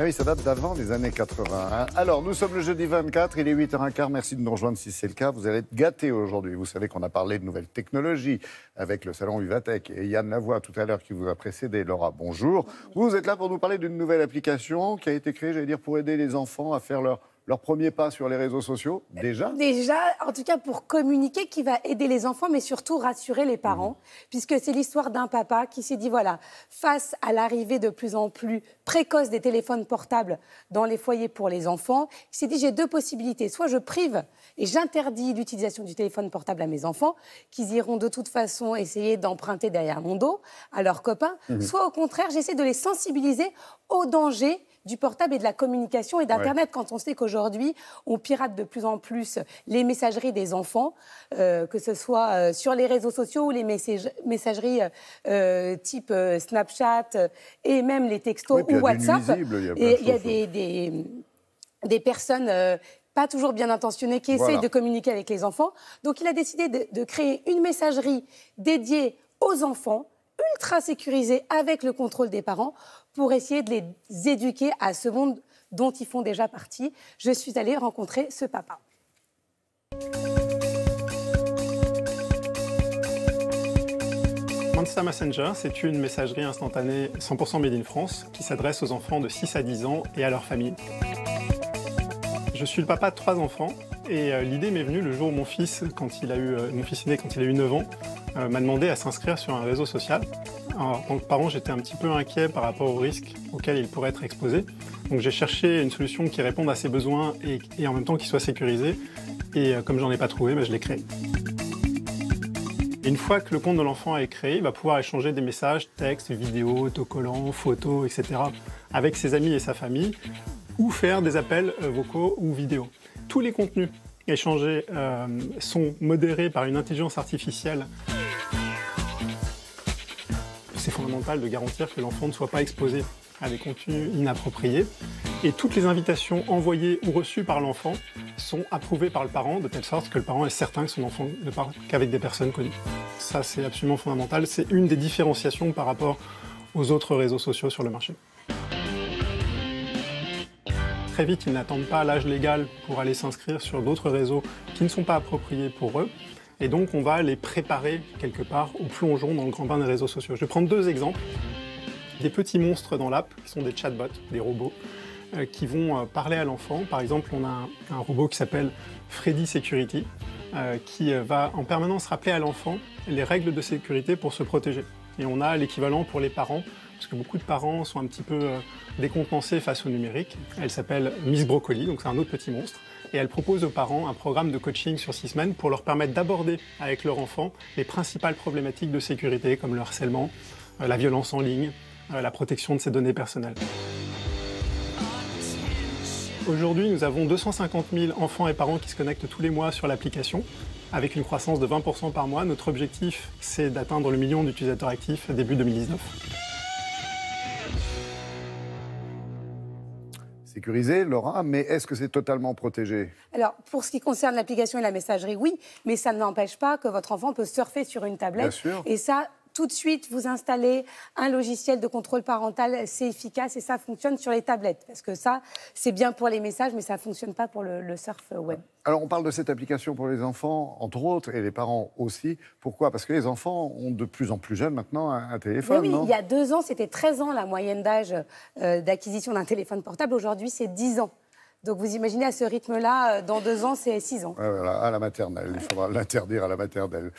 oui, ça date d'avant les années 80. Hein. Alors, nous sommes le jeudi 24, il est 8h15. Merci de nous rejoindre si c'est le cas. Vous allez être gâtés aujourd'hui. Vous savez qu'on a parlé de nouvelles technologies avec le salon Vivatech et Yann Lavoie tout à l'heure qui vous a précédé. Laura, bonjour. Vous êtes là pour nous parler d'une nouvelle application qui a été créée, j'allais dire, pour aider les enfants à faire leur premier pas sur les réseaux sociaux, déjà. En tout cas pour communiquer, qui va aider les enfants, mais surtout rassurer les parents, puisque c'est l'histoire d'un papa qui s'est dit, voilà, face à l'arrivée de plus en plus précoce des téléphones portables dans les foyers pour les enfants, il s'est dit, j'ai deux possibilités. Soit je prive et j'interdis l'utilisation du téléphone portable à mes enfants, qu'ils iront de toute façon essayer d'emprunter derrière mon dos à leurs copains, soit au contraire, j'essaie de les sensibiliser au danger du portable et de la communication et d'Internet, quand on sait qu'aujourd'hui, on pirate de plus en plus les messageries des enfants, que ce soit sur les réseaux sociaux ou les messageries type Snapchat et même les textos ou WhatsApp. Il y a des personnes pas toujours bien intentionnées qui essayent de communiquer avec les enfants. Donc, il a décidé de créer une messagerie dédiée aux enfants, ultra sécurisée avec le contrôle des parents, pour essayer de les éduquer à ce monde dont ils font déjà partie. Je suis allée rencontrer ce papa. Monster Messenger, c'est une messagerie instantanée 100% made in France qui s'adresse aux enfants de 6 à 10 ans et à leur famille. Je suis le papa de 3 enfants et l'idée m'est venue le jour où mon fils aîné, quand il a eu 9 ans, m'a demandé à s'inscrire sur un réseau social. Alors, en tant que parent, j'étais un petit peu inquiet par rapport aux risques auxquels il pourrait être exposé. Donc j'ai cherché une solution qui réponde à ses besoins et en même temps qui soit sécurisée. Et comme j'en ai pas trouvé, je l'ai créé. Et une fois que le compte de l'enfant est créé, il va pouvoir échanger des messages, textes, vidéos, autocollants, photos, etc. avec ses amis et sa famille, ou faire des appels vocaux ou vidéos. Tous les contenus échangés sont modérés par une intelligence artificielle. C'est fondamental de garantir que l'enfant ne soit pas exposé à des contenus inappropriés. Et toutes les invitations envoyées ou reçues par l'enfant sont approuvées par le parent, de telle sorte que le parent est certain que son enfant ne parle qu'avec des personnes connues. Ça, c'est absolument fondamental. C'est une des différenciations par rapport aux autres réseaux sociaux sur le marché. Très vite, ils n'attendent pas l'âge légal pour aller s'inscrire sur d'autres réseaux qui ne sont pas appropriés pour eux. Et donc, on va les préparer quelque part au plongeon dans le grand bain des réseaux sociaux. Je vais prendre 2 exemples. Des petits monstres dans l'app, qui sont des chatbots, des robots, qui vont parler à l'enfant. Par exemple, on a un robot qui s'appelle Freddy Security, qui va en permanence rappeler à l'enfant les règles de sécurité pour se protéger. Et on a l'équivalent pour les parents, parce que beaucoup de parents sont un petit peu décontenancés face au numérique. Elle s'appelle Miss Brocoli, donc c'est un autre petit monstre. Et elle propose aux parents un programme de coaching sur 6 semaines pour leur permettre d'aborder avec leur enfant les principales problématiques de sécurité, comme le harcèlement, la violence en ligne, la protection de ses données personnelles. Aujourd'hui, nous avons 250 000 enfants et parents qui se connectent tous les mois sur l'application, avec une croissance de 20% par mois. Notre objectif, c'est d'atteindre le million d'utilisateurs actifs début 2019. Sécurisé, Laura, mais est-ce que c'est totalement protégé? Alors, pour ce qui concerne l'application et la messagerie, oui, mais ça n'empêche pas que votre enfant peut surfer sur une tablette. Bien sûr. Et ça, tout de suite, vous installez un logiciel de contrôle parental, c'est efficace et ça fonctionne sur les tablettes. Parce que ça, c'est bien pour les messages, mais ça ne fonctionne pas pour le surf web. Alors, on parle de cette application pour les enfants, entre autres, et les parents aussi. Pourquoi? Parce que les enfants ont de plus en plus jeunes maintenant un téléphone, oui, non? Il y a 2 ans, c'était 13 ans la moyenne d'âge d'acquisition d'un téléphone portable. Aujourd'hui, c'est 10 ans. Donc, vous imaginez, à ce rythme-là, dans 2 ans, c'est 6 ans. Voilà, à la maternelle. Il faudra l'interdire à la maternelle.